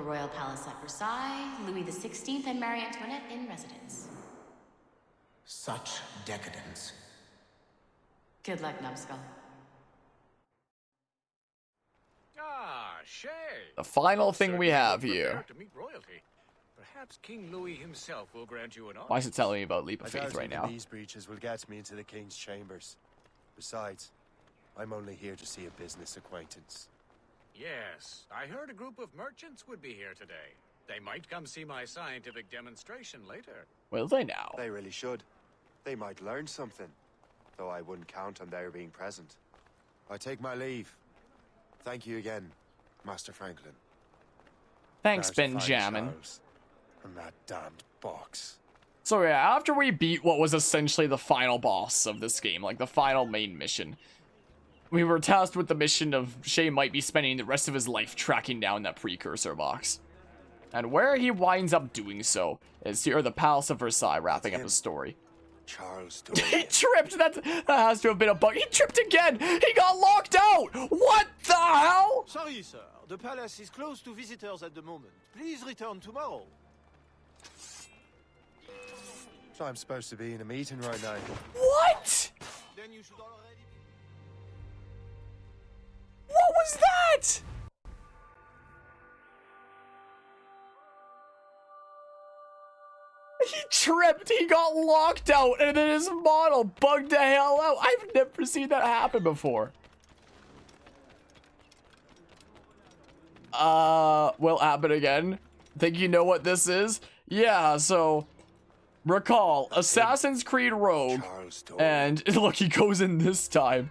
The Royal Palace at Versailles, Louis XVI and Marie Antoinette in residence. Such decadence. Good luck, Numbskull. Ah, Shay. The final thing we have here. Prepare to meet royalty. Perhaps King Louis himself will grant you an honor. Why is it telling me about Leap of Faith right now? These breaches will get me into the king's chambers. Besides, I'm only here to see a business acquaintance. Yes, I heard a group of merchants would be here today. They might come see my scientific demonstration later. Will they now? They really should. They might learn something, though I wouldn't count on their being present. I take my leave. Thank you again, Master Franklin. Thanks, There's Benjamin. Charles and that damned box. So yeah, after we beat what was essentially the final boss of this game, like the final main mission, we were tasked with the mission of Shay might be spending the rest of his life tracking down that precursor box. And where he winds up doing so is here at the Palace of Versailles, wrapping up his story. Charles He tripped! That has to have been a bug. He tripped again! He got locked out! What the hell? Sorry, sir. The palace is closed to visitors at the moment. Please return tomorrow. So I'm supposed to be in a meeting right now. What? Then you should already be... What was that? He tripped, he got locked out, and then his model bugged the hell out. I've never seen that happen before. Will happen again. Think you know what this is? Yeah, so recall Assassin's Creed Rogue, and look, he goes in this time.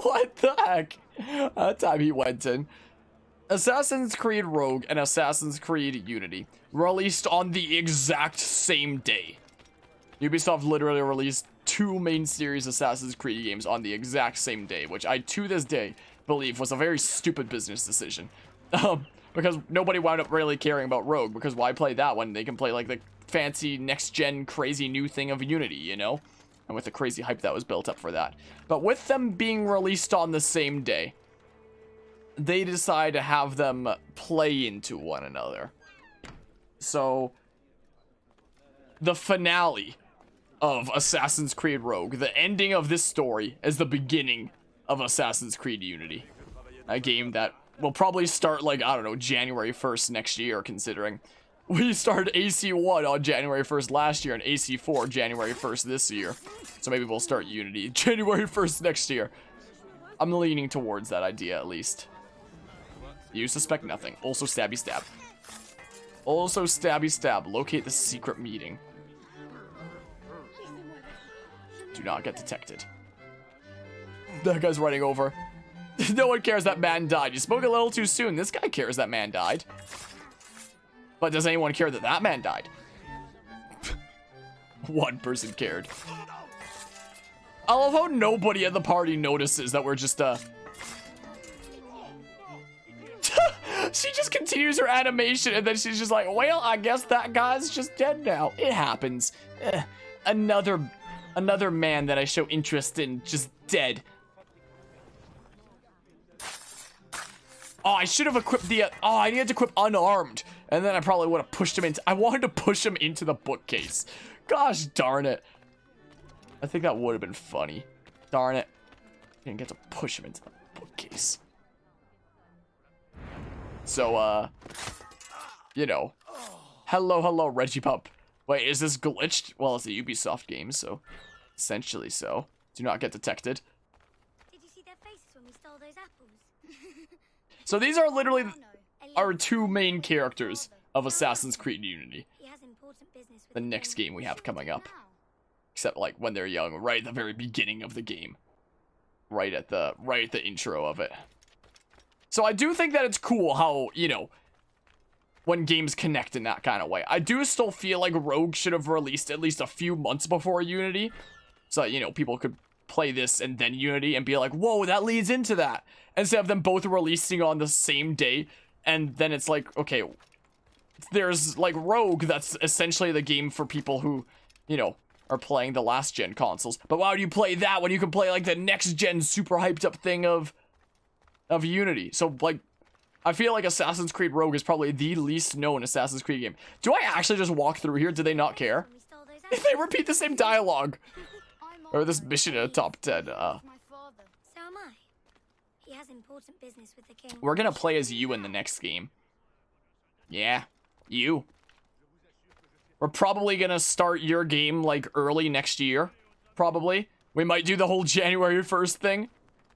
What the heck? That time he went in. Assassin's Creed Rogue and Assassin's Creed Unity released on the exact same day. Ubisoft literally released two main series Assassin's Creed games on the exact same day, which I, to this day, believe was a very stupid business decision. Because nobody wound up really caring about Rogue, because why play that when they can play like the fancy next-gen crazy new thing of Unity, you know? And with the crazy hype that was built up for that. But with them being released on the same day, they decide to have them play into one another. So, the finale of Assassin's Creed Rogue, the ending of this story, is the beginning of Assassin's Creed Unity. A game that will probably start, like, I don't know, January 1st next year, considering we started AC1 on January 1st last year and AC4 January 1st this year. So maybe we'll start Unity January 1st next year. I'm leaning towards that idea, at least. You suspect nothing. Also stabby stab. Also stabby stab. Locate the secret meeting. Do not get detected. That guy's running over. No one cares that man died. You spoke a little too soon. This guy cares that man died. But does anyone care that that man died? One person cared. I love how nobody at the party notices that we're just, she just continues her animation, and then she's just like, well, I guess that guy's just dead now. It happens. Another man that I show interest in, just dead. Oh, I should have equipped the, oh, I needed to equip unarmed. And then I probably would have pushed him into, I wanted to push him into the bookcase. Gosh darn it. I think that would have been funny. Darn it. Didn't get to push him into the bookcase. So, you know. Hello, Reggie Pup. Wait, is this glitched? Well, it's a Ubisoft game, so essentially so. Do not get detected. Did you see their faces when we stole those apples? So these are literally our two main characters of Assassin's Creed Unity. The next game we have coming up. Except like when they're young, right at the very beginning of the game. Right at the intro of it. So I do think that it's cool how, you know, when games connect in that kind of way. I do still feel like Rogue should have released at least a few months before Unity. So that, you know, people could play this and then Unity and be like, whoa, that leads into that. Instead of them both releasing on the same day. And then it's like, okay, there's like Rogue, that's essentially the game for people who, you know, are playing the last gen consoles. But why do you play that when you can play like the next gen super hyped up thing of Unity? So like, I feel like Assassin's Creed Rogue is probably the least known Assassin's Creed game. Do I actually just walk through here? Do they not care? When we stole those If apples. they repeat the same dialogue. Or this mission in a top 10. So am I. He has important business with the king. We're gonna play as you in the next game. Yeah, you. We're probably gonna start your game like early next year. Probably. We might do the whole January 1st thing.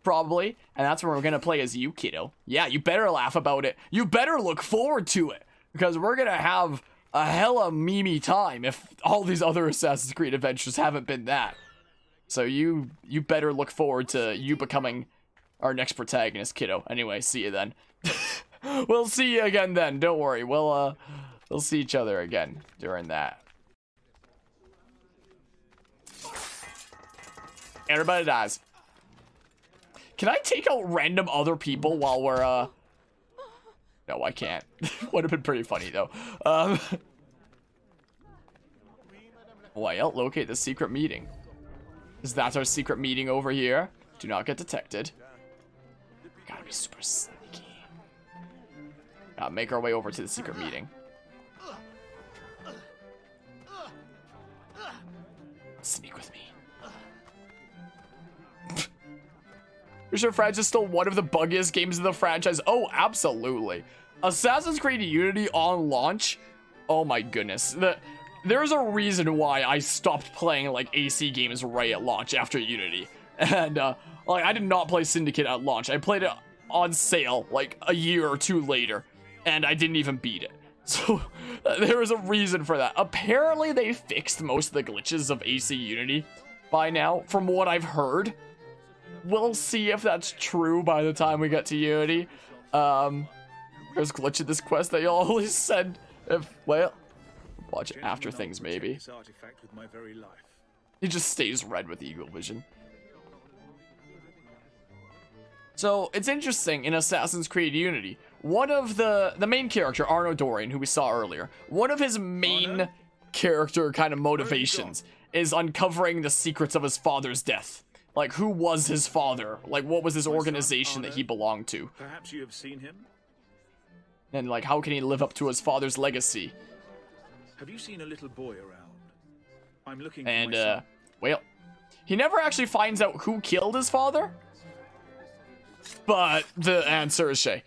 Probably. And that's when we're gonna play as you, kiddo. Yeah, you better laugh about it. You better look forward to it. Because we're gonna have a hella memey time if all these other Assassin's Creed adventures haven't been that. So you better look forward to you becoming our next protagonist, kiddo. Anyway, see you then. We'll see you again then. Don't worry. We'll see each other again during that. Everybody dies. Can I take out random other people while we're No, I can't. Would have been pretty funny though. Well, locate the secret meeting. Is that our secret meeting over here? Do not get detected. Gotta be super sneaky. Make our way over to the secret meeting. Sneak with me. You're sure Franchise is still one of the buggiest games in the franchise? Oh, absolutely. Assassin's Creed Unity on launch? Oh my goodness. There's a reason why I stopped playing like AC games right at launch after Unity. And like I did not play Syndicate at launch. I played it on sale like a year or two later. And I didn't even beat it. So there is a reason for that. Apparently they fixed most of the glitches of AC Unity by now, from what I've heard. We'll see if that's true by the time we get to Unity. There's a glitch in this quest that you'll always send if, well, watch it after things maybe. He just stays red with Eagle Vision. So it's interesting in Assassin's Creed Unity. One of the main character, Arno Dorian, who we saw earlier, one of his main character kind of motivations is uncovering the secrets of his father's death. Like, who was his father? Like, what was his organization that he belonged to? Perhaps you have seen him? And, like, how can he live up to his father's legacy? Have you seen a little boy around? I'm looking for And, my son. well, he never actually finds out who killed his father. But the answer is Shay.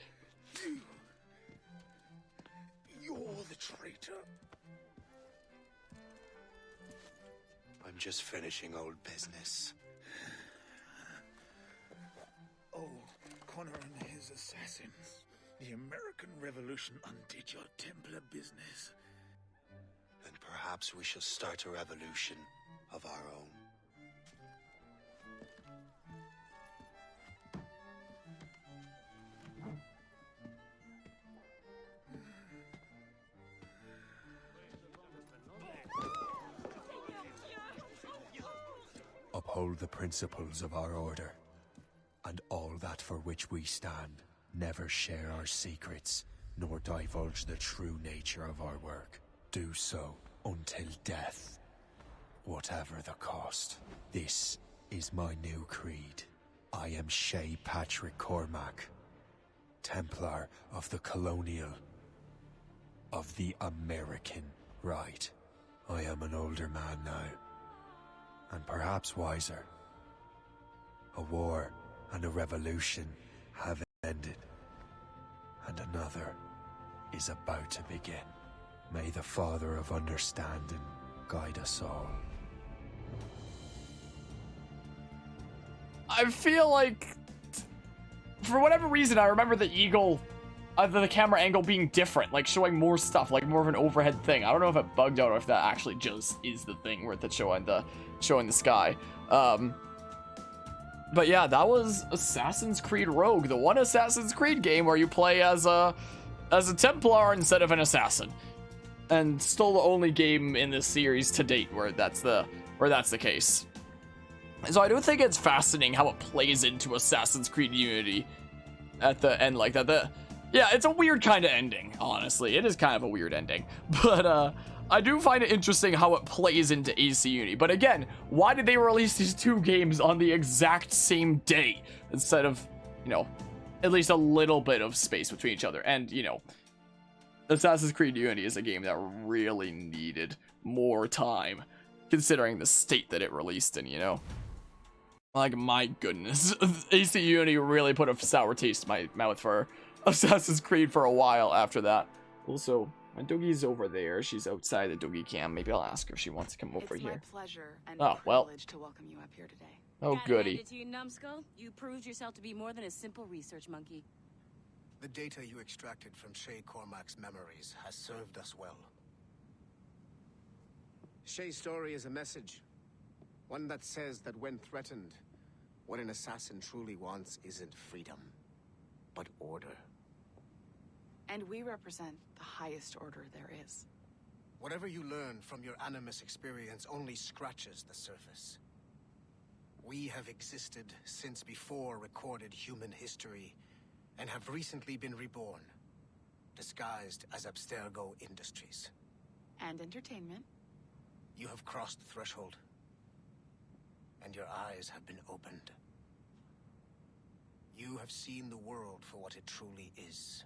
You're the traitor. I'm just finishing old business. Oh, Connor and his assassins. The American Revolution undid your Templar business. Then perhaps we shall start a revolution of our own. Uphold the principles of our order, and all that for which we stand. Never share our secrets, nor divulge the true nature of our work. Do so until death, whatever the cost. This is my new creed. I am Shay Patrick Cormac, Templar of the Colonial, of the American right. I am an older man now, and perhaps wiser. A war and a revolution have ended, and another is about to begin. May the Father of Understanding guide us all. I feel like, for whatever reason, I remember the eagle, the camera angle being different, like showing more stuff, like more of an overhead thing. I don't know if it bugged out or if that actually just is the thing where it's showing the sky. But yeah, that was Assassin's Creed Rogue, the one Assassin's Creed game where you play as a Templar instead of an assassin, and still the only game in this series to date where that's the case. So I do think it's fascinating how it plays into Assassin's Creed Unity at the end like that. Yeah, it's a weird kind of ending, honestly. It is kind of a weird ending. But I do find it interesting how it plays into AC Unity. But again, why did they release these two games on the exact same day instead of, you know, at least a little bit of space between each other. And, you know, Assassin's Creed Unity is a game that really needed more time, considering the state that it released in, you know? Like, my goodness. AC Unity really put a sour taste in my mouth for Assassin's Creed for a while after that. Also, my Doogie's over there. She's outside the Doogie cam. Maybe I'll ask her if she wants to come over here. It's my pleasure and privilege to welcome you up here today. Oh, goody. To you, numbskull. You proved yourself to be more than a simple research monkey. The data you extracted from Shay Cormac's memories has served us well. Shay's story is a message. One that says that when threatened, what an assassin truly wants isn't freedom, but order. And we represent the highest order there is. Whatever you learn from your Animus experience only scratches the surface. We have existed since before recorded human history, and have recently been reborn, disguised as Abstergo Industries. And entertainment. You have crossed the threshold, and your eyes have been opened. You have seen the world for what it truly is.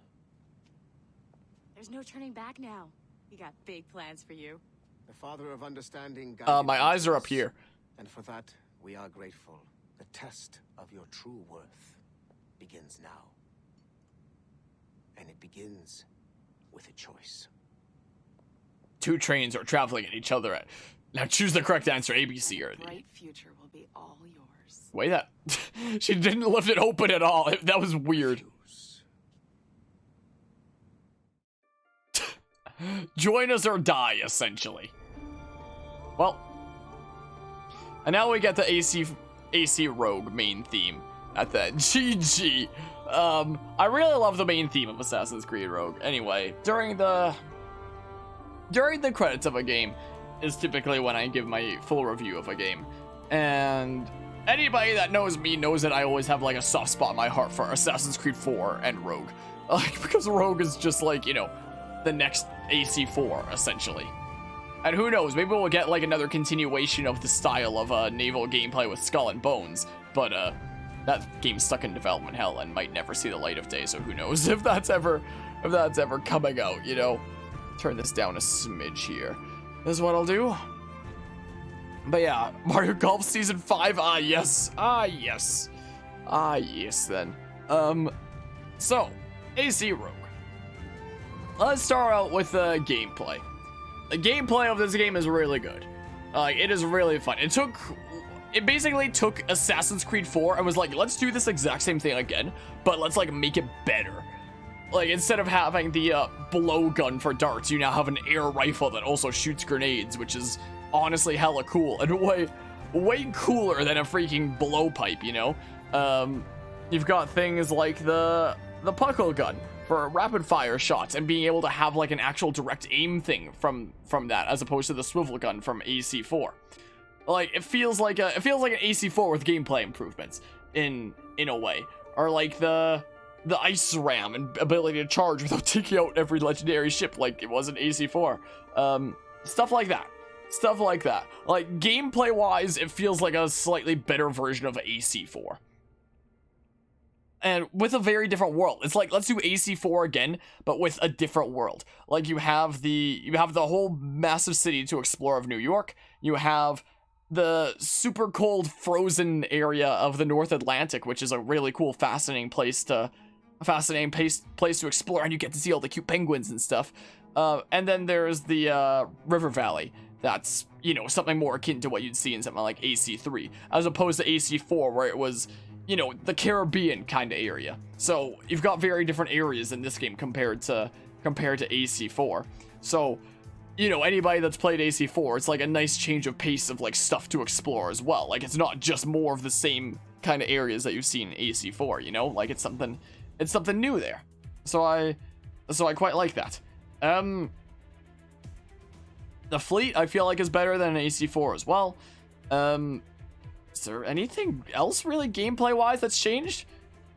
There's no turning back now. We got big plans for you. The Father of Understanding my eyes are up here. And for that, we are grateful. The test of your true worth begins now. And it begins with a choice. Two trains are traveling at each other. Now choose the correct answer, A, B, C, or D. Bright future will be all yours. Wait, that... she didn't lift it open at all. That was weird. Join us or die, essentially. Well. And now we get the AC Rogue main theme at the GG. I really love the main theme of Assassin's Creed Rogue. Anyway, during the credits of a game is typically when I give my full review of a game. And anybody that knows me knows that I always have like a soft spot in my heart for Assassin's Creed 4 and Rogue. Like, because Rogue is just like, you know, the next AC4 essentially. And who knows, maybe we'll get like another continuation of the style of naval gameplay with Skull and Bones, but that game's stuck in development hell and might never see the light of day, so who knows if that's ever coming out, you know. Turn this down a smidge here. This is what I'll do. But yeah, Mario Golf Season 5, yes. Yes then. So, AC Rogue. Let's start out with the gameplay. The gameplay of this game is really good. It is really fun. It basically took Assassin's Creed 4 and was like, let's do this exact same thing again, but let's like make it better. Like, instead of having the blowgun for darts, you now have an air rifle that also shoots grenades, which is honestly hella cool and way cooler than a freaking blowpipe, you know? You've got things like the puckle gun for rapid fire shots and being able to have like an actual direct aim thing from that, as opposed to the swivel gun from AC4. Like, it feels like an AC4 with gameplay improvements in a way, or like the ice ram and ability to charge without taking out every legendary ship like it was in AC4. Stuff like that. Like, gameplay wise, it feels like a slightly better version of AC4. And with a very different world. It's like, let's do AC4 again, but with a different world. Like, you have the whole massive city to explore of New York. You have the super cold frozen area of the North Atlantic, which is a really cool, fascinating place to explore, and you get to see all the cute penguins and stuff. And then there's the river valley. That's, you know, something more akin to what you'd see in something like AC3, as opposed to AC4, where it was, you know, the Caribbean kind of area. So you've got very different areas in this game compared to AC4. So, you know, anybody that's played AC4, it's like a nice change of pace of like stuff to explore as well. Like, it's not just more of the same kind of areas that you've seen in AC4, you know? Like, it's something new there. So I quite like that. The fleet I feel like is better than AC4 as well. Is there anything else really gameplay wise that's changed?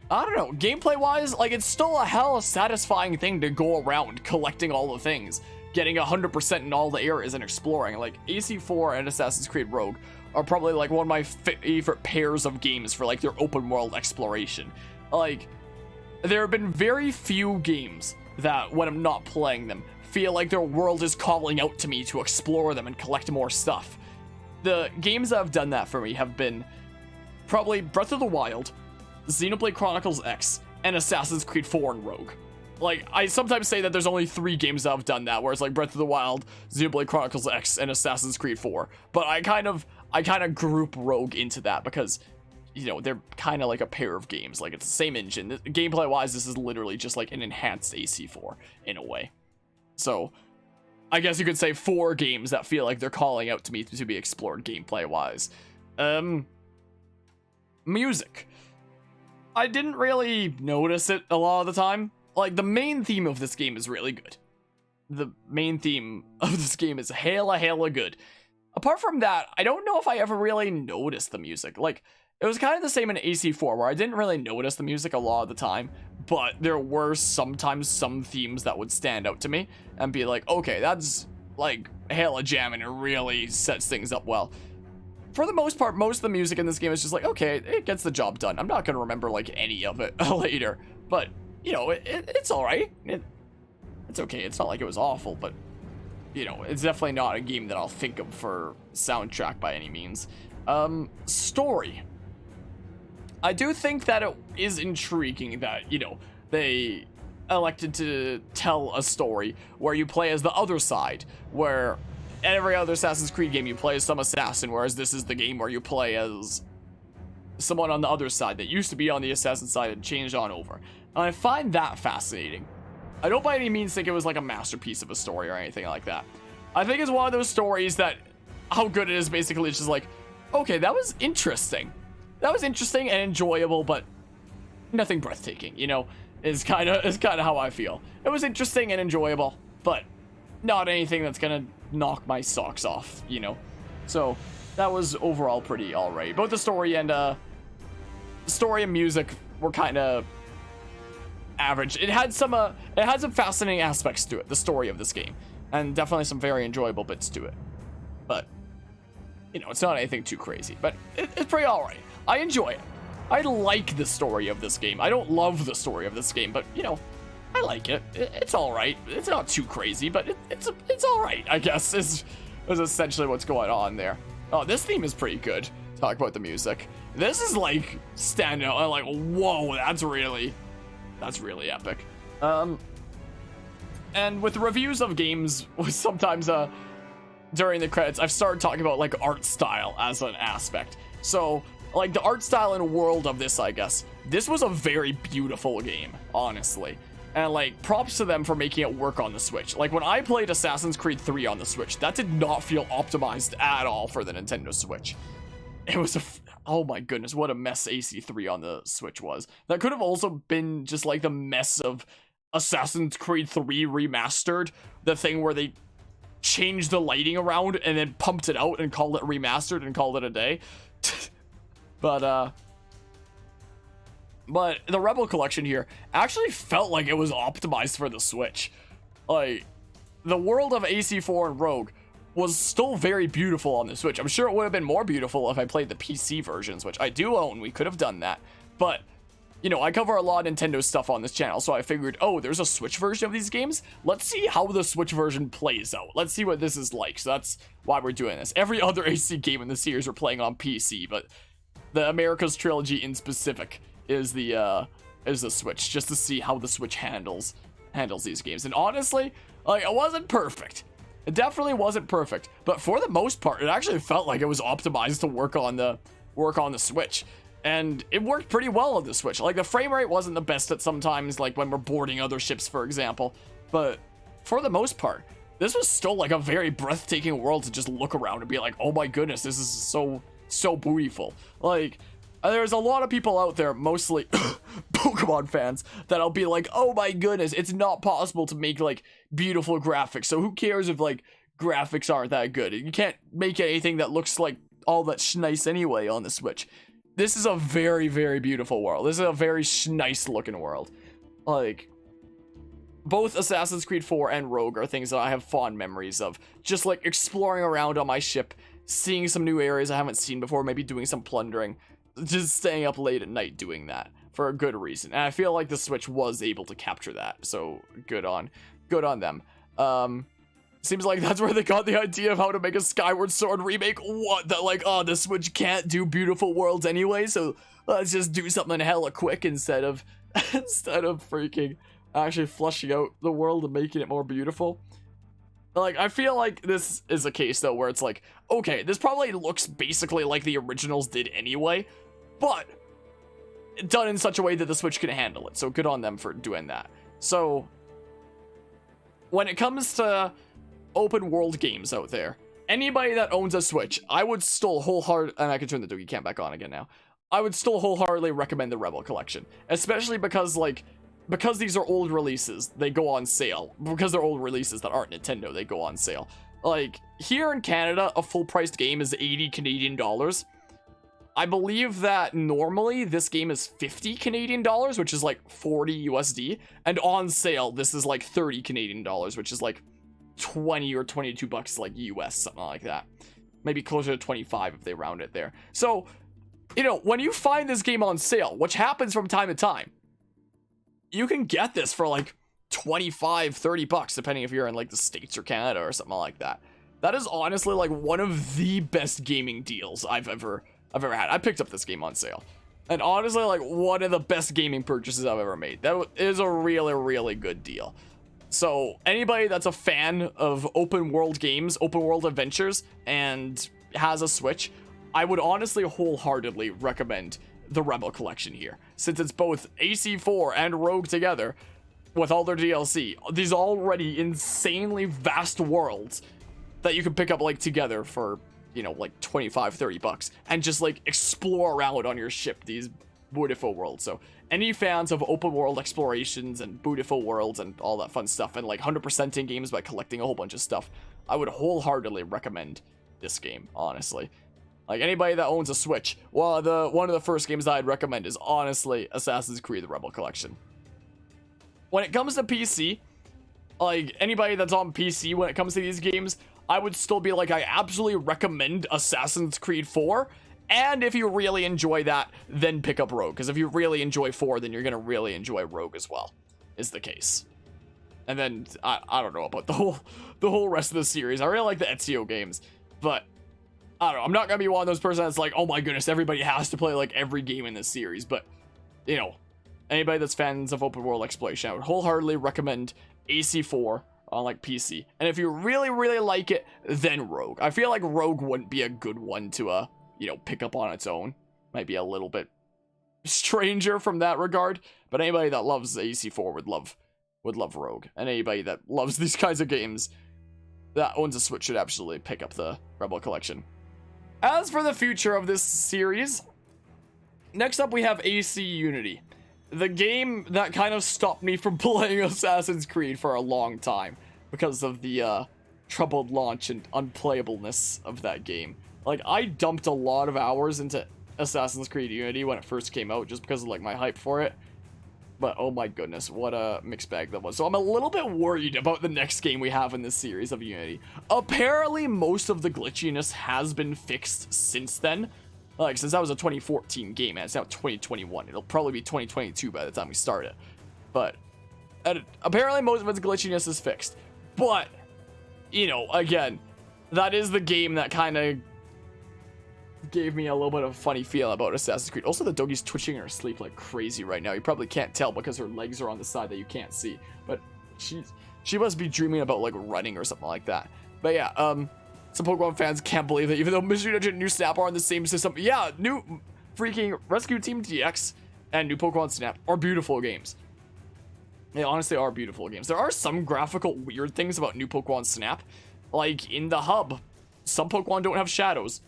I don't know. Gameplay wise, like, it's still a hell satisfying thing to go around collecting all the things, getting 100% in all the areas and exploring. Like, AC4 and Assassin's Creed Rogue are probably like one of my favorite pairs of games for like their open world exploration. Like, there have been very few games that, when I'm not playing them, feel like their world is calling out to me to explore them and collect more stuff. The games that have done that for me have been probably Breath of the Wild, Xenoblade Chronicles X, and Assassin's Creed 4 and Rogue. Like, I sometimes say that there's only 3 games that have done that, where it's like Breath of the Wild, Xenoblade Chronicles X, and Assassin's Creed 4. But I kind of group Rogue into that because, you know, they're kind of like a pair of games. Like, it's the same engine. Gameplay-wise, this is literally just like an enhanced AC4 in a way. So, I guess you could say 4 games that feel like they're calling out to me to be explored gameplay-wise. Music. I didn't really notice it a lot of the time. Like, the main theme of this game is really good. The main theme of this game is hella good. Apart from that, I don't know if I ever really noticed the music. Like, it was kind of the same in AC4, where I didn't really notice the music a lot of the time, but there were sometimes some themes that would stand out to me and be like, okay, that's, like, hella jamming and really sets things up well. For the most part, most of the music in this game is just like, okay, it gets the job done. I'm not going to remember, like, any of it later, but, you know, it's alright. It's okay. It's not like it was awful, but, you know, it's definitely not a game that I'll think of for soundtrack by any means. Story. I do think that it is intriguing that, you know, they elected to tell a story where you play as the other side, where in every other Assassin's Creed game you play as some assassin, whereas this is the game where you play as someone on the other side that used to be on the assassin side and changed on over. And I find that fascinating. I don't by any means think it was like a masterpiece of a story or anything like that. I think it's one of those stories that, how good it is basically, it's just like, okay, that was interesting. That was interesting and enjoyable, but nothing breathtaking, you know, is kind of how I feel. It was interesting and enjoyable, but not anything that's gonna knock my socks off, you know. So that was overall pretty alright. Both the story and music were kind of average. It had some fascinating aspects to it, the story of this game, and definitely some very enjoyable bits to it. But you know, it's not anything too crazy, but it's pretty alright. I enjoy it. I like the story of this game. I don't love the story of this game, but you know, I like it. It's alright. It's not too crazy, but it's alright, I guess, is essentially what's going on there. Oh, this theme is pretty good. Talk about the music. This is like standing out. I'm like, whoa, that's really epic. And with reviews of games, sometimes during the credits, I've started talking about like art style as an aspect. So like the art style and world of this, I guess, this was a very beautiful game, honestly. And like, props to them for making it work on the Switch. Like, when I played Assassin's Creed 3 on the Switch, that did not feel optimized at all for the Nintendo Switch. It was oh my goodness, what a mess AC3 on the Switch was. That could have also been just like the mess of Assassin's Creed 3 Remastered, the thing where they changed the lighting around and then pumped it out and called it Remastered and called it a day. But the Rebel Collection here actually felt like it was optimized for the Switch. Like, the world of AC4 and Rogue was still very beautiful on the Switch. I'm sure it would have been more beautiful if I played the PC versions, which I do own. We could have done that. But, you know, I cover a lot of Nintendo stuff on this channel, so I figured, oh, there's a Switch version of these games? Let's see how the Switch version plays out. Let's see what this is like. So that's why we're doing this. Every other AC game in the series we're playing on PC, but the America's Trilogy in specific is the Switch, just to see how the Switch handles these games. And honestly, like, it wasn't perfect. It definitely wasn't perfect, but for the most part, it actually felt like it was optimized to work on the Switch. And it worked pretty well on the Switch. Like, the frame rate wasn't the best at sometimes, like when we're boarding other ships, for example. But for the most part, this was still like a very breathtaking world to just look around and be like, oh my goodness, this is so beautiful. Like, there's a lot of people out there, mostly Pokemon fans, that'll be like, oh my goodness, it's not possible to make, like, beautiful graphics. So who cares if, like, graphics aren't that good? You can't make anything that looks like all that nice anyway on the Switch. This is a very, very beautiful world. This is a very nice looking world. Like, both Assassin's Creed 4 and Rogue are things that I have fond memories of. Just, like, exploring around on my ship, seeing some new areas I haven't seen before, maybe doing some plundering. Just staying up late at night doing that. for a good reason. And I feel like the Switch was able to capture that. So good on them. Seems like that's where they got the idea of how to make a Skyward Sword remake. What? That like, oh, the Switch can't do beautiful worlds anyway, so let's just do something hella quick instead of freaking actually flushing out the world and making it more beautiful. Like, I feel like this is a case, though, where it's like, okay, this probably looks basically like the originals did anyway, but done in such a way that the Switch can handle it, so good on them for doing that. So, when it comes to open world games out there, anybody that owns a Switch, I would still wholeheartedly, and I can turn the Doogie Cam back on again now, I would still wholeheartedly recommend the Rebel Collection, especially because, like, because these are old releases, they go on sale. Because they're old releases that aren't Nintendo, they go on sale. Like, here in Canada, a full-priced game is 80 Canadian dollars. I believe that normally this game is 50 Canadian dollars, which is like 40 USD. And on sale, this is like 30 Canadian dollars, which is like 20 or 22 bucks like US, something like that. Maybe closer to 25 if they round it there. So, you know, when you find this game on sale, which happens from time to time, you can get this for like 25, 30 bucks, depending if you're in like the States or Canada or something like that. That is honestly like one of the best gaming deals I've ever had. I picked up this game on sale. And honestly, like one of the best gaming purchases I've ever made. That is a really, really good deal. So anybody that's a fan of open world games, open world adventures, and has a Switch, I would honestly wholeheartedly recommend the Rebel Collection here, since it's both AC4 and Rogue together with all their DLC. These already insanely vast worlds that you can pick up like together for, you know, like 25, 30 bucks and just like explore around on your ship these beautiful worlds. So any fans of open world explorations and beautiful worlds and all that fun stuff and like 100%ing games by collecting a whole bunch of stuff, I would wholeheartedly recommend this game, honestly. Like, anybody that owns a Switch, well, one of the first games I'd recommend is, honestly, Assassin's Creed: The Rebel Collection. When it comes to PC, like, anybody that's on PC when it comes to these games, I would still be like, I absolutely recommend Assassin's Creed 4, and if you really enjoy that, then pick up Rogue, because if you really enjoy 4, then you're going to really enjoy Rogue as well, is the case. And then, I don't know about the whole rest of the series. I really like the Ezio games, but I don't know, I'm not gonna be one of those persons that's like, oh my goodness, everybody has to play like every game in this series, but, you know, anybody that's fans of open world exploration, I would wholeheartedly recommend AC4 on like PC. And if you really, really like it, then Rogue. I feel like Rogue wouldn't be a good one to, you know, pick up on its own. Might be a little bit stranger from that regard, but anybody that loves AC4 would love Rogue. And anybody that loves these kinds of games that owns a Switch should absolutely pick up the Rebel Collection. As for the future of this series, next up we have AC Unity. The game that kind of stopped me from playing Assassin's Creed for a long time because of the troubled launch and unplayableness of that game. Like, I dumped a lot of hours into Assassin's Creed Unity when it first came out just because of like my hype for it. But oh my goodness, what a mixed bag that was. So I'm a little bit worried about the next game we have in this series of Unity. Apparently, most of the glitchiness has been fixed since then. Like, since that was a 2014 game, and it's now 2021. It'll probably be 2022 by the time we start it. But apparently, most of its glitchiness is fixed. But, you know, again, that is the game that kind of gave me a little bit of a funny feel about Assassin's Creed. Also, the doggy's twitching in her sleep like crazy right now. You probably can't tell because her legs are on the side that you can't see. But she must be dreaming about like running or something like that. But yeah, some Pokemon fans can't believe that even though Mystery Dungeon and New Snap are on the same system, yeah, new freaking Rescue Team DX and New Pokemon Snap are beautiful games. They honestly are beautiful games. There are some graphical weird things about New Pokemon Snap. Like, in the hub, some Pokemon don't have shadows.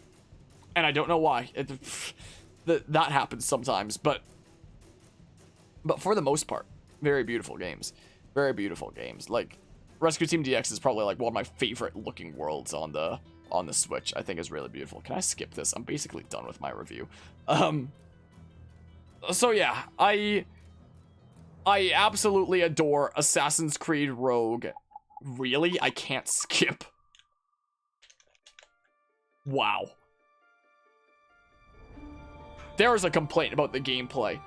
And I don't know why. That happens sometimes, but for the most part, very beautiful games. Very beautiful games. Like, Rescue Team DX is probably like one of my favorite looking worlds on the Switch. I think is really beautiful. Can I skip this? I'm basically done with my review. So yeah, I absolutely adore Assassin's Creed Rogue. Really? I can't skip. Wow. There is a complaint about the gameplay.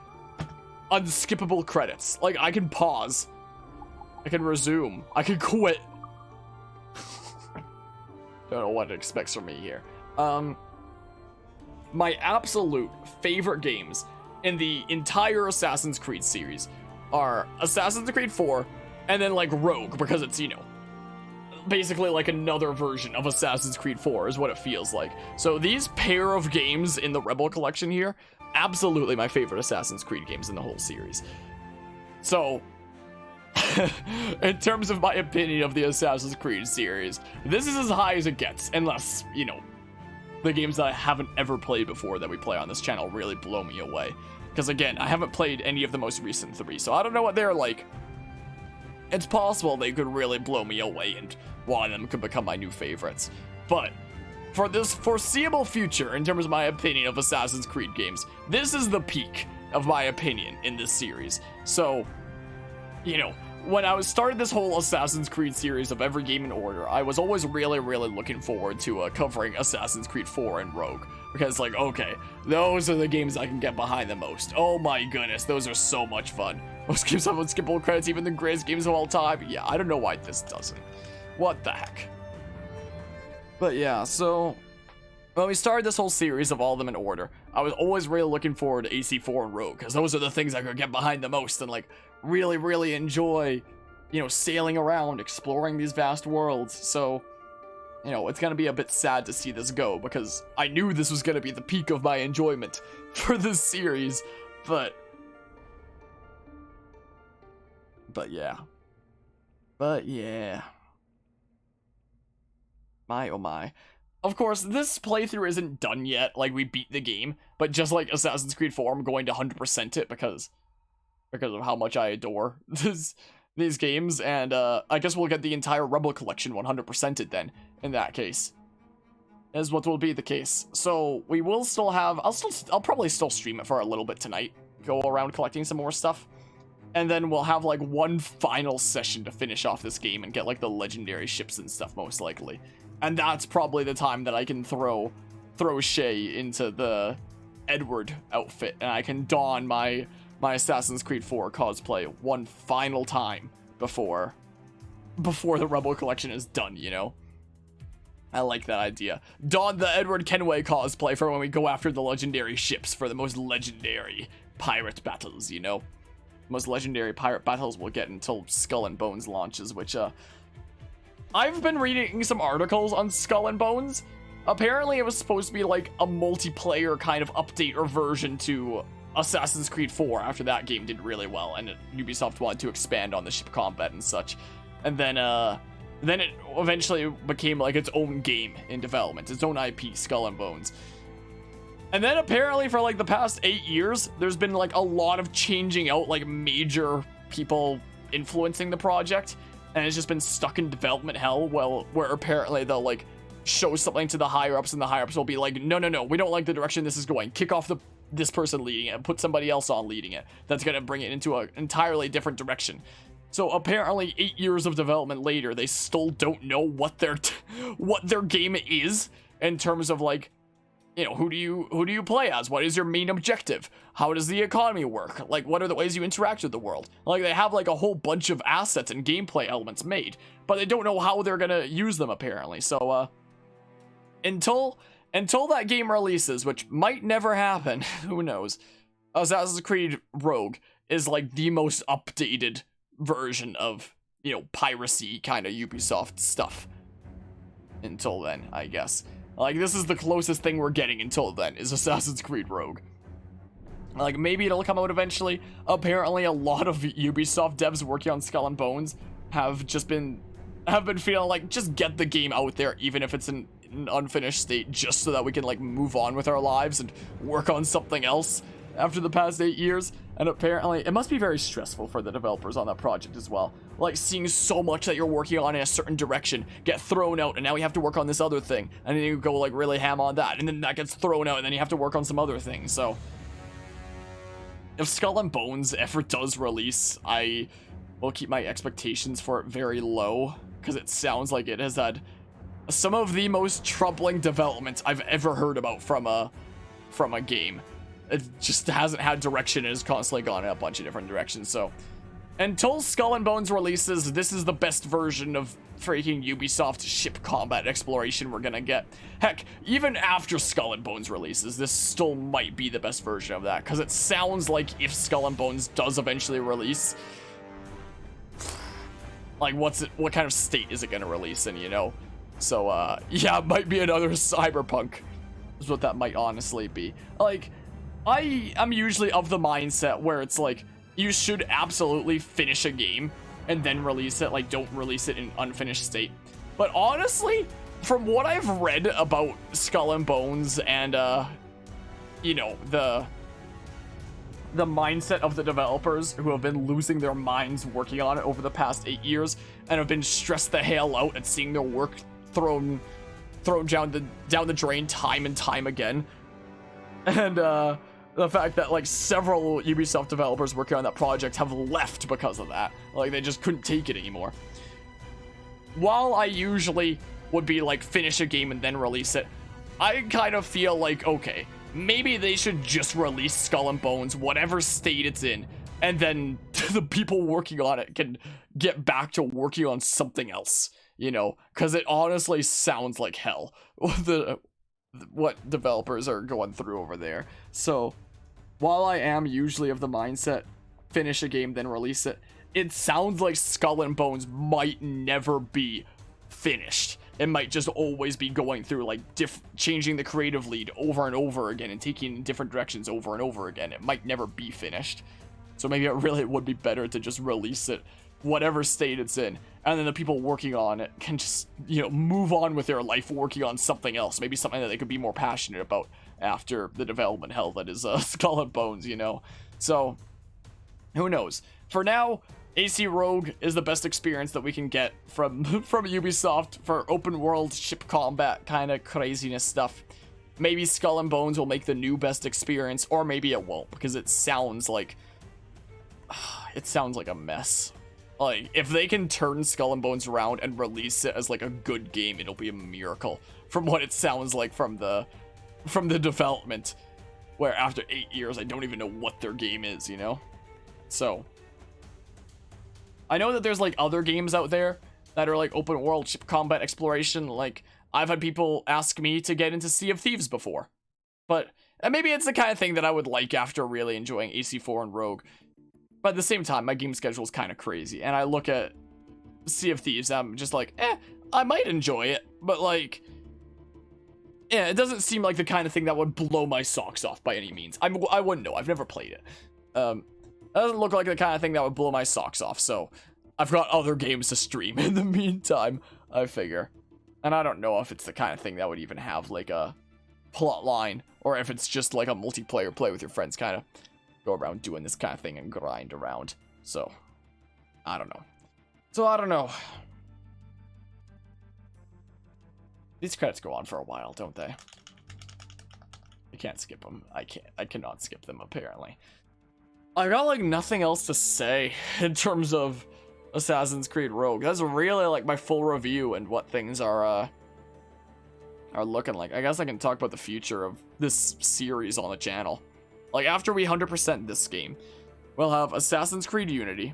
unskippable credits. Like, I can pause. I can resume. I can quit. Don't know what it expects from me here. My absolute favorite games in the entire Assassin's Creed series are Assassin's Creed 4 and then like Rogue, because it's, you know, basically like another version of Assassin's Creed 4 is what it feels like. So these pair of games in the Rebel collection here, absolutely my favorite Assassin's Creed games in the whole series. So in terms of my opinion of the Assassin's Creed series, this is as high as it gets, unless, you know, the games that I haven't ever played before that we play on this channel really blow me away. Because again, I haven't played any of the most recent 3, so I don't know what they're like. It's possible they could really blow me away and one of them could become my new favorites. But for this foreseeable future, in terms of my opinion of Assassin's Creed games, this is the peak of my opinion in this series. So, you know, when I started this whole Assassin's Creed series of every game in order, I was always really looking forward to covering Assassin's Creed 4 and Rogue. Because, like, okay, those are the games I can get behind the most. Oh my goodness, those are so much fun. Most games have unskippable credits, even the greatest games of all time. Yeah, I don't know why this doesn't. What the heck? But yeah, so when we started this whole series of all of them in order, I was always really looking forward to AC4 and Rogue, because those are the things I could get behind the most and, like, really enjoy, you know, sailing around, exploring these vast worlds. So, you know, it's gonna be a bit sad to see this go, because I knew this was gonna be the peak of my enjoyment for this series, but yeah. My oh my. Of course, this playthrough isn't done yet, like we beat the game, but just like Assassin's Creed 4, I'm going to 100% it because of how much I adore these games, and I guess we'll get the entire Rebel collection 100%ed then, in that case. Is what will be the case. So, we will still have, I'll probably still stream it for a little bit tonight, go around collecting some more stuff, and then we'll have like one final session to finish off this game and get like the legendary ships and stuff most likely. And that's probably the time that I can throw Shay into the Edward outfit, and I can don my Assassin's Creed 4 cosplay one final time before the Rebel collection is done, you know? I like that idea. Don the Edward Kenway cosplay for when we go after the legendary ships for the most legendary pirate battles, you know? Most legendary pirate battles we'll get until Skull and Bones launches, which, I've been reading some articles on Skull and Bones. Apparently it was supposed to be like a multiplayer kind of update or version to Assassin's Creed 4 after that game did really well, and Ubisoft wanted to expand on the ship combat and such. And then it eventually became like its own game in development, its own IP, Skull and Bones. And then apparently for like the past 8 years, there's been like a lot of changing out, like major people influencing the project, and it's just been stuck in development hell, well, where apparently they'll like show something to the higher ups, and the higher ups will be like, no, we don't like the direction this is going. Kick off this person leading it and put somebody else on leading it. That's gonna bring it into an entirely different direction. So apparently 8 years of development later, they still don't know what their game is in terms of like, you know, who do you play as? What is your main objective? How does the economy work? Like, what are the ways you interact with the world? Like, they have like a whole bunch of assets and gameplay elements made, but they don't know how they're gonna use them apparently. So until that game releases, which might never happen, who knows, Assassin's Creed Rogue is like the most updated version of, you know, piracy kind of Ubisoft stuff. Until then, I guess. Like, this is the closest thing we're getting until then, is Assassin's Creed Rogue. Like, maybe it'll come out eventually. Apparently, a lot of Ubisoft devs working on Skull and Bones have been feeling like, just get the game out there, even if it's in an unfinished state, just so that we can, like, move on with our lives and work on something else after the past 8 years. And apparently, it must be very stressful for the developers on that project as well. Like, seeing so much that you're working on in a certain direction get thrown out, and now you have to work on this other thing, and then you go, like, really ham on that, and then that gets thrown out, and then you have to work on some other things. So if Skull and Bones ever does release, I will keep my expectations for it very low, because it sounds like it has had some of the most troubling developments I've ever heard about from a game. it just hasn't had direction and has constantly gone in a bunch of different directions. So until Skull and Bones releases, this is the best version of freaking Ubisoft ship combat exploration we're gonna get. Heck, even after Skull and Bones releases, this still might be the best version of that, because it sounds like if Skull and Bones does eventually release, like what kind of state is it gonna release in, you know? So yeah, it might be another Cyberpunk, is what that might honestly be. Like, I'm usually of the mindset where it's like, you should absolutely finish a game and then release it. Like, don't release it in unfinished state. But honestly, from what I've read about Skull and Bones and, you know, the mindset of the developers who have been losing their minds working on it over the past 8 years and have been stressed the hell out at seeing their work thrown down the drain time and time again. And, the fact that, like, several Ubisoft developers working on that project have left because of that. Like, they just couldn't take it anymore. While I usually would be like, finish a game and then release it, I kind of feel like, okay, maybe they should just release Skull and Bones, whatever state it's in, and then the people working on it can get back to working on something else, you know? Because it honestly sounds like hell, what developers are going through over there. So while I am usually of the mindset, finish a game, then release it, it sounds like Skull and Bones might never be finished. It might just always be going through, like, changing the creative lead over and over again and taking different directions over and over again. It might never be finished. So maybe it really would be better to just release it, whatever state it's in, and then the people working on it can just, you know, move on with their life working on something else. Maybe something that they could be more passionate about after the development hell that is Skull and Bones, you know? So, who knows? For now, AC Rogue is the best experience that we can get from Ubisoft for open world ship combat kind of craziness stuff. Maybe Skull and Bones will make the new best experience, or maybe it won't, because it sounds like a mess. Like, if they can turn Skull and Bones around and release it as like a good game, it'll be a miracle. From what it sounds like from the development, where after 8 years I don't even know what their game is, you know? So I know that there's like other games out there that are like open world ship combat exploration. Like, I've had people ask me to get into Sea of Thieves before, but maybe it's the kind of thing that I would like after really enjoying AC4 and Rogue. But at the same time, my game schedule is kind of crazy, and I look at Sea of Thieves, I'm just like, I might enjoy it, but like, yeah, it doesn't seem like the kind of thing that would blow my socks off by any means. I wouldn't know. I've never played it. It doesn't look like the kind of thing that would blow my socks off, so I've got other games to stream in the meantime, I figure. And I don't know if it's the kind of thing that would even have, like, a plot line, or if it's just, like, a multiplayer play with your friends kind of go around doing this kind of thing and grind around. So, I don't know. These credits go on for a while, don't they? I can't skip them. I cannot skip them, apparently. I got, like, nothing else to say in terms of Assassin's Creed Rogue. That's really, like, my full review and what things are looking like. I guess I can talk about the future of this series on the channel. Like, after we 100% this game, we'll have Assassin's Creed Unity.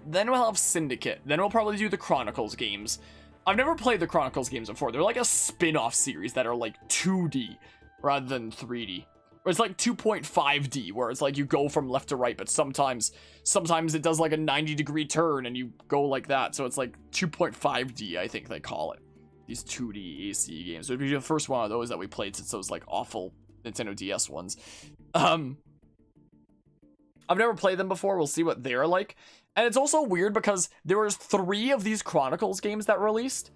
Then we'll have Syndicate. Then we'll probably do the Chronicles games. I've never played the Chronicles games before. They're like a spin-off series that are like 2D rather than 3D. Or it's like 2.5D, where it's like you go from left to right, but sometimes it does like a 90-degree turn and you go like that. So it's like 2.5D, I think they call it. These 2D AC games. So it'd be the first one of those that we played since those like awful Nintendo DS ones. I've never played them before. We'll see what they're like. And it's also weird because there was 3 of these Chronicles games that released.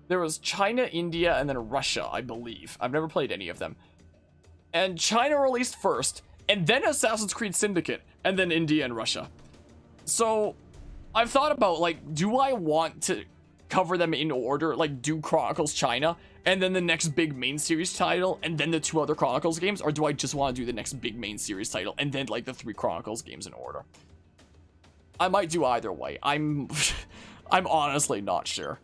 There was China, India, and then Russia, I believe. I've never played any of them. And China released first, and then Assassin's Creed Syndicate, and then India and Russia. So I've thought about, like, do I want to cover them in order? Like, do Chronicles China, and then the next big main series title, and then the 2 other Chronicles games? Or do I just want to do the next big main series title, and then, like, the 3 Chronicles games in order? I might do either way. I'm honestly not sure.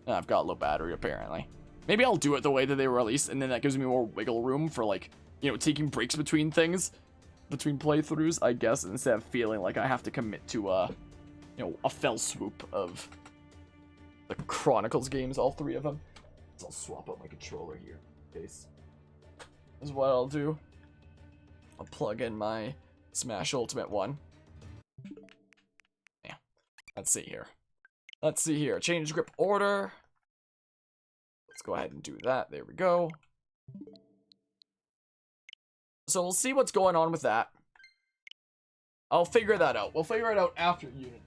I've got low battery, apparently. Maybe I'll do it the way that they release, and then that gives me more wiggle room for, like, you know, taking breaks between things, between playthroughs, I guess, instead of feeling like I have to commit to, you know, a fell swoop of the Chronicles games, all 3 of them. So I'll swap out my controller here, in case. Is what I'll do. I'll plug in my Smash Ultimate one. Yeah. Let's see here. Let's see here. Change grip order. Let's go ahead and do that. There we go. So we'll see what's going on with that. I'll figure that out. We'll figure it out after Unity.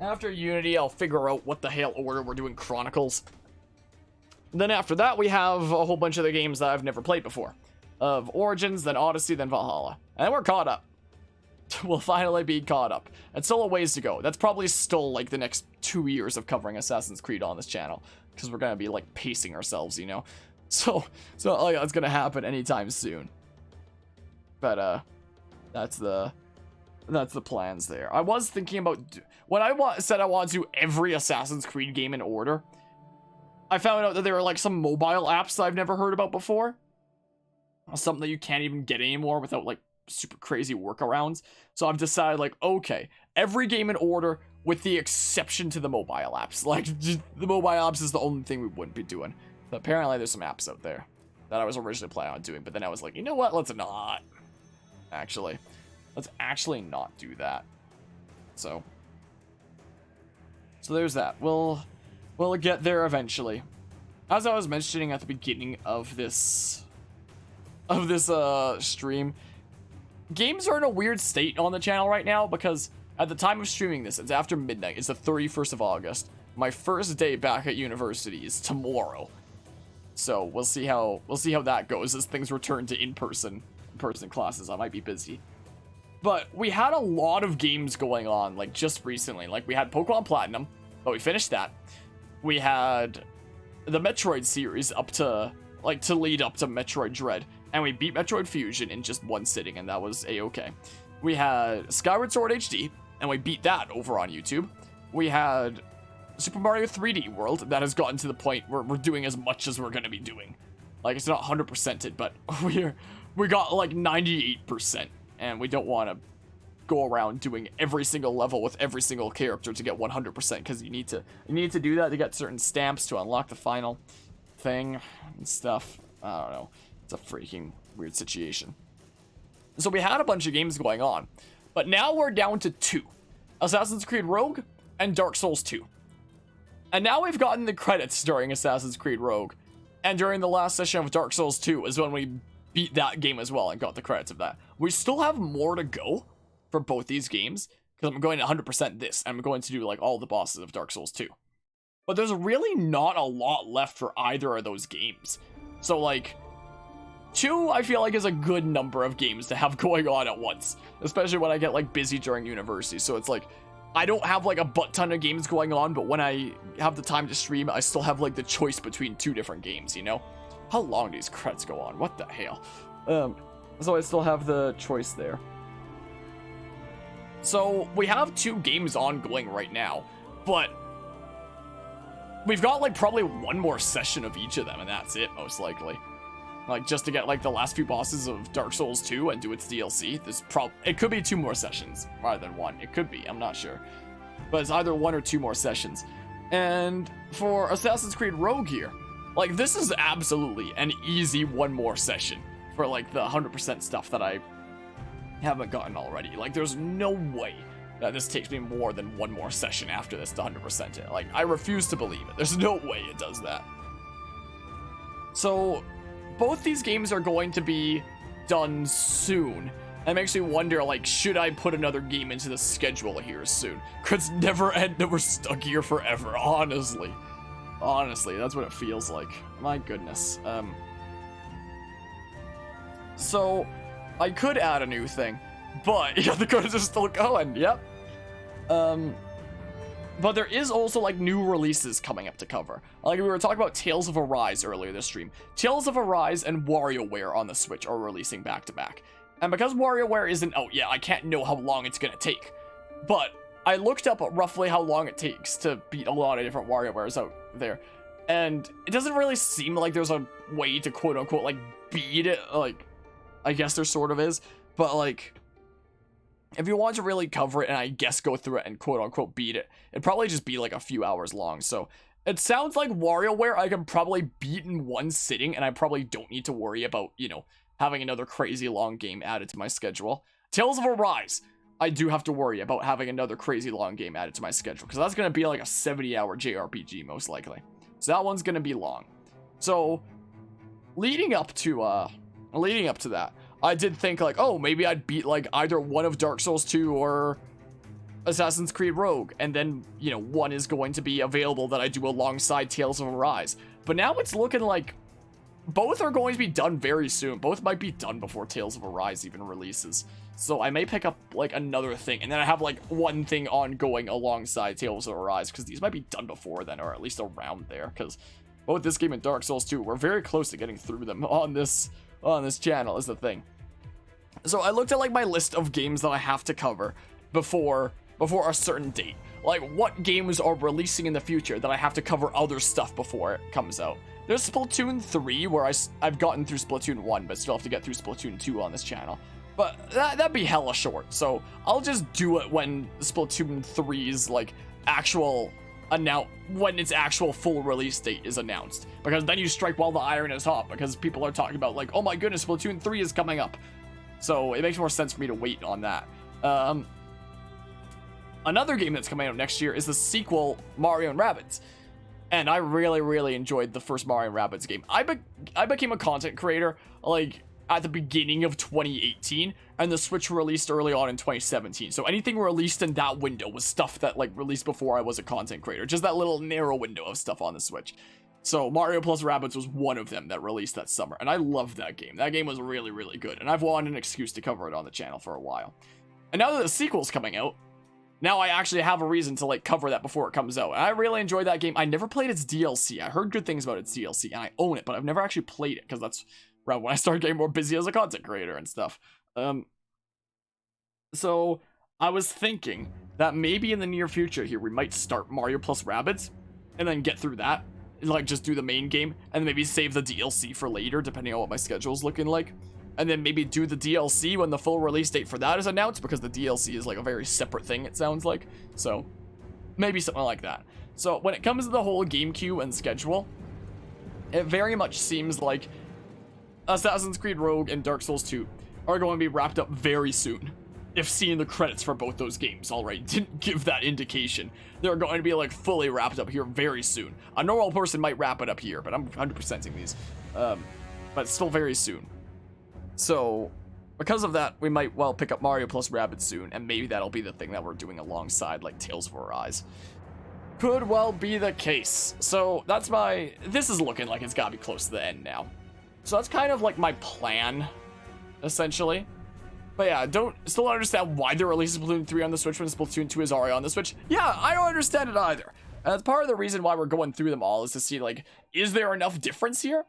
After Unity, I'll figure out what the hell order we're doing Chronicles. Then after that, we have a whole bunch of the games that I've never played before. Of Origins, then Odyssey, then Valhalla. And we're caught up. We'll finally be caught up. It's still a ways to go. That's probably still like the next 2 years of covering Assassin's Creed on this channel. Because we're going to be like pacing ourselves, you know. So like, that's going to happen anytime soon. But that's the plans there. I was thinking about when I said I want to do every Assassin's Creed game in order. I found out that there are like some mobile apps that I've never heard about before. Something that you can't even get anymore without like super crazy workarounds. So I've decided like, okay, every game in order with the exception to the mobile apps. Like the mobile apps is the only thing we wouldn't be doing. But apparently there's some apps out there that I was originally planning on doing, but then I was like, you know what? Let's not. Actually, let's actually not do that. So there's that. We'll get there eventually. As I was mentioning at the beginning of this stream, games are in a weird state on the channel right now because at the time of streaming this, it's after midnight. It's the 31st of August. My first day back at university is tomorrow. So we'll see how that goes as things return to in-person classes. I might be busy. But we had a lot of games going on like just recently. Like we had Pokemon Platinum, but we finished that. We had the Metroid series to lead up to Metroid Dread, and we beat Metroid Fusion in just one sitting, and that was a-okay. We had Skyward Sword HD, and we beat that over on YouTube. We had Super Mario 3D World that has gotten to the point where we're doing as much as we're gonna be doing. Like it's not 100%ed, but we got like 98%, and we don't want to go around doing every single level with every single character to get 100% because you need to do that to get certain stamps to unlock the final thing and stuff. I don't know. It's a freaking weird situation. So we had a bunch of games going on, but now we're down to 2. Assassin's Creed Rogue and Dark Souls 2. And now we've gotten the credits during Assassin's Creed Rogue, and during the last session of Dark Souls 2 is when we beat that game as well and got the credits of that. We still have more to go for both these games, because I'm going to 100% this, and I'm going to do like all the bosses of Dark Souls 2. But there's really not a lot left for either of those games. So like, 2 I feel like is a good number of games to have going on at once, especially when I get like busy during university. So it's like, I don't have like a butt ton of games going on, but when I have the time to stream, I still have like the choice between 2 different games, you know? How long do these credits go on? What the hell? So I still have the choice there. So we have 2 games ongoing right now, but we've got like probably 1 more session of each of them, and that's it most likely. Like just to get like the last few bosses of Dark Souls 2 and do its DLC. It could be 2 more sessions rather than 1. It could be, I'm not sure. But it's either 1 or 2 more sessions. And for Assassin's Creed Rogue here, like this is absolutely an easy 1 more session for like the 100% stuff that I haven't gotten already. Like there's no way that this takes me more than 1 more session after this to 100% it. Like I refuse to believe it. There's no way it does that. So both these games are going to be done soon. And it makes me wonder, like, should I put another game into the schedule here soon? Cause never end, we're stuck here forever, honestly. Honestly, that's what it feels like. My goodness. So, I could add a new thing, but yeah, the credits are still going, yep. But there is also like new releases coming up to cover. Like we were talking about Tales of Arise earlier this stream. Tales of Arise and WarioWare on the Switch are releasing back to back. And because WarioWare isn't out yet, I can't know how long it's gonna take. But I looked up roughly how long it takes to beat a lot of different WarioWares out there. And it doesn't really seem like there's a way to quote-unquote, like, beat it. Like, I guess there sort of is. But, like, if you want to really cover it and I guess go through it and quote-unquote beat it, it'd probably just be, like, a few hours long. So, it sounds like WarioWare I can probably beat in one sitting, and I probably don't need to worry about, you know, having another crazy long game added to my schedule. Tales of Arise, I do have to worry about having another crazy long game added to my schedule, because that's going to be like a 70-hour JRPG, most likely. So that one's going to be long. So, leading up to that, I did think, like, oh, maybe I'd beat, like, either one of Dark Souls 2 or Assassin's Creed Rogue, and then, you know, one is going to be available that I do alongside Tales of Arise. But now it's looking like both are going to be done very soon. Both might be done before Tales of Arise even releases. So I may pick up, like, another thing, and then I have, like, one thing ongoing alongside Tales of Arise, because these might be done before then, or at least around there, because both this game and Dark Souls 2, we're very close to getting through them on this channel, is the thing. So I looked at, like, my list of games that I have to cover before a certain date. Like, what games are releasing in the future that I have to cover other stuff before it comes out. There's Splatoon 3, where I've gotten through Splatoon 1, but still have to get through Splatoon 2 on this channel. But that'd be hella short, so I'll just do it when Splatoon 3's, like, when its actual full release date is announced. Because then you strike while the iron is hot, because people are talking about, like, oh my goodness, Splatoon 3 is coming up. So it makes more sense for me to wait on that. Another game that's coming out next year is the sequel, Mario & Rabbids. And I really, really enjoyed the first Mario & Rabbids game. I became a content creator, like, at the beginning of 2018, and the Switch released early on in 2017. So anything released in that window was stuff that, like, released before I was a content creator. Just that little narrow window of stuff on the Switch. So Mario plus Rabbids was one of them that released that summer, and I loved that game. That game was really, really good, and I've wanted an excuse to cover it on the channel for a while. And now that the sequel's coming out, now I actually have a reason to, like, cover that before it comes out. And I really enjoyed that game. I never played its DLC. I heard good things about its DLC, and I own it, but I've never actually played it, because that's around when I started getting more busy as a content creator and stuff. So I was thinking that maybe in the near future here, we might start Mario plus Rabbids, and then get through that, and, like, just do the main game, and maybe save the DLC for later, depending on what my schedule's looking like. And then maybe do the DLC when the full release date for that is announced, because the DLC is, like, a very separate thing, it sounds like. So, maybe something like that. So, when it comes to the whole game queue and schedule, it very much seems like Assassin's Creed Rogue and Dark Souls 2 are going to be wrapped up very soon. If seeing the credits for both those games already didn't give that indication, they're going to be, like, fully wrapped up here very soon. A normal person might wrap it up here, but I'm 100%ing these. But still very soon. So, because of that, we might well pick up Mario plus Rabbids soon, and maybe that'll be the thing that we're doing alongside, like, Tales of Arise. Could well be the case. So, this is looking like it's gotta be close to the end now. So that's kind of, like, my plan, essentially. But yeah, still don't understand why they're releasing Splatoon 3 on the Switch when Splatoon 2 is already on the Switch. Yeah, I don't understand it either. And that's part of the reason why we're going through them all, is to see, like, is there enough difference here?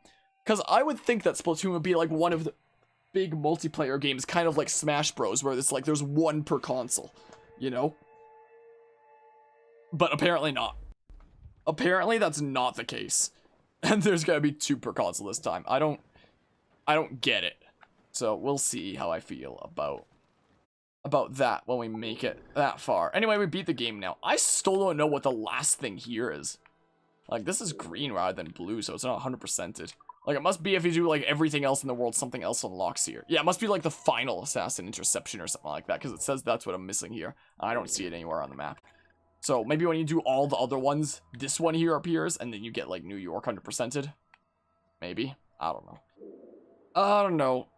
Because I would think that Splatoon would be, like, one of the big multiplayer games, kind of like Smash Bros, where it's like there's one per console, you know? But apparently not. Apparently that's not the case. And there's gonna be 2 per console this time. I don't get it. So we'll see how I feel about that when we make it that far. Anyway, we beat the game now. I still don't know what the last thing here is. Like, this is green rather than blue, so it's not 100%ed. Like, it must be if you do, like, everything else in the world, something else unlocks here. Yeah, it must be, like, the final assassin interception or something like that, because it says that's what I'm missing here. I don't see it anywhere on the map. So, maybe when you do all the other ones, this one here appears, and then you get, like, New York 100%ed. Maybe. I don't know.